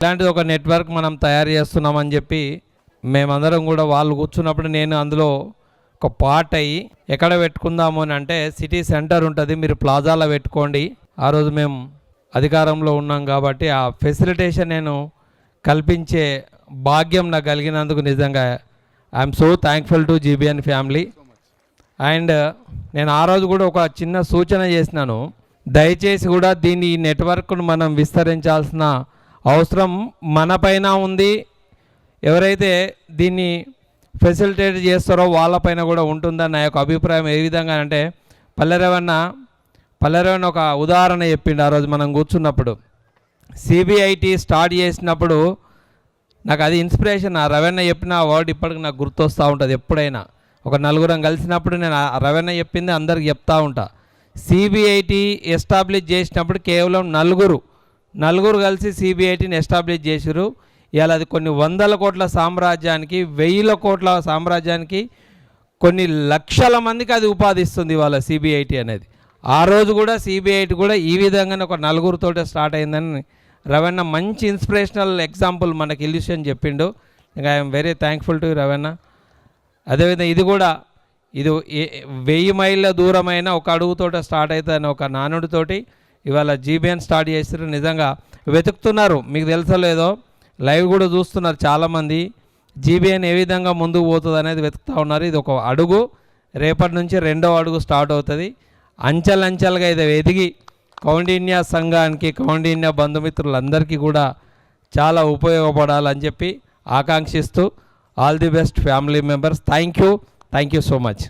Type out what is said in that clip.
ఇట్లాంటిది ఒక నెట్వర్క్ మనం తయారు చేస్తున్నామని చెప్పి మేమందరం కూడా వాళ్ళు కూర్చున్నప్పుడు నేను అందులో ఒక పార్ట్ అయ్యి ఎక్కడ పెట్టుకుందాము అని అంటే సిటీ సెంటర్ ఉంటుంది, మీరు ప్లాజాలో పెట్టుకోండి. ఆ రోజు మేము అధికారంలో ఉన్నాం కాబట్టి ఆ ఫెసిలిటేషన్ నేను కల్పించే భాగ్యం నాకు కలిగినందుకు నిజంగా I'm so thankful to GBN family. And నేను ఆ రోజు కూడా ఒక చిన్న సూచన చేసినాను, దయచేసి కూడా దీన్ని ఈ నెట్వర్క్ను మనం విస్తరించాల్సిన అవసరం మన పైన ఉంది. ఎవరైతే దీన్ని ఫెసిలిటేట్ చేస్తారో వాళ్ళపైన కూడా ఉంటుందని నా యొక్క అభిప్రాయం. ఏ విధంగా అంటే పల్లెరవన్న ఒక ఉదాహరణ చెప్పిండు ఆ రోజు మనం కూర్చున్నప్పుడు. సిబిఐటి స్టార్ట్ చేసినప్పుడు నాకు అది ఇన్స్పిరేషన్. ఆ రవణ చెప్పిన వర్డ్ ఇప్పటికి నాకు గుర్తొస్తూ ఉంటుంది. ఎప్పుడైనా ఒక నలుగురం కలిసినప్పుడు నేను ఆ రవణ చెప్పింది అందరికి చెప్తూ ఉంటా. సిబిఐటి ఎస్టాబ్లిష్ చేసినప్పుడు కేవలం నలుగురు కలిసి సిబిఐటిని ఎస్టాబ్లిష్ చేసిరు. ఇవాళ అది కొన్ని వందల కోట్ల సామ్రాజ్యానికి, వేల కోట్ల సామ్రాజ్యానికి, కొన్ని లక్షల మందికి అది ఉపాధిస్తుంది ఇవాళ సిబిఐటి అనేది. ఆ రోజు కూడా సిబిఐటి కూడా ఈ విధంగానే ఒక నలుగురితోటే స్టార్ట్ అయిందని రవణ మంచి ఇన్స్పిరేషనల్ ఎగ్జాంపుల్ మనకి ఇల్యూషన్ చెప్పిండు. ఇంకా ఐఎమ్ వెరీ థ్యాంక్ఫుల్ టు రవణ. అదేవిధంగా ఇది 1000 మైళ్ళ దూరమైన ఒక అడుగుతోట స్టార్ట్ అవుతుందని ఒక నానుడితోటి ఇవాళ జీబీఎన్ స్టార్ట్ చేస్తారు. నిజంగా వెతుకుతున్నారు, మీకు తెలుసలేదో లైవ్ కూడా చూస్తున్నారు చాలామంది. జీబీఎన్ ఏ విధంగా ముందుకు పోతుంది అనేది వెతుకుతూ ఉన్నారు. ఇది ఒక అడుగు, రేపటి నుంచి 2వ అడుగు స్టార్ట్ అవుతుంది. అంచెలంచెలుగా ఇది ఎదిగి కౌండిన్య సంఘానికి, కౌండిన్య బంధుమిత్రులందరికీ కూడా చాలా ఉపయోగపడాలని చెప్పి ఆకాంక్షిస్తూ all the best family members. Thank you so much.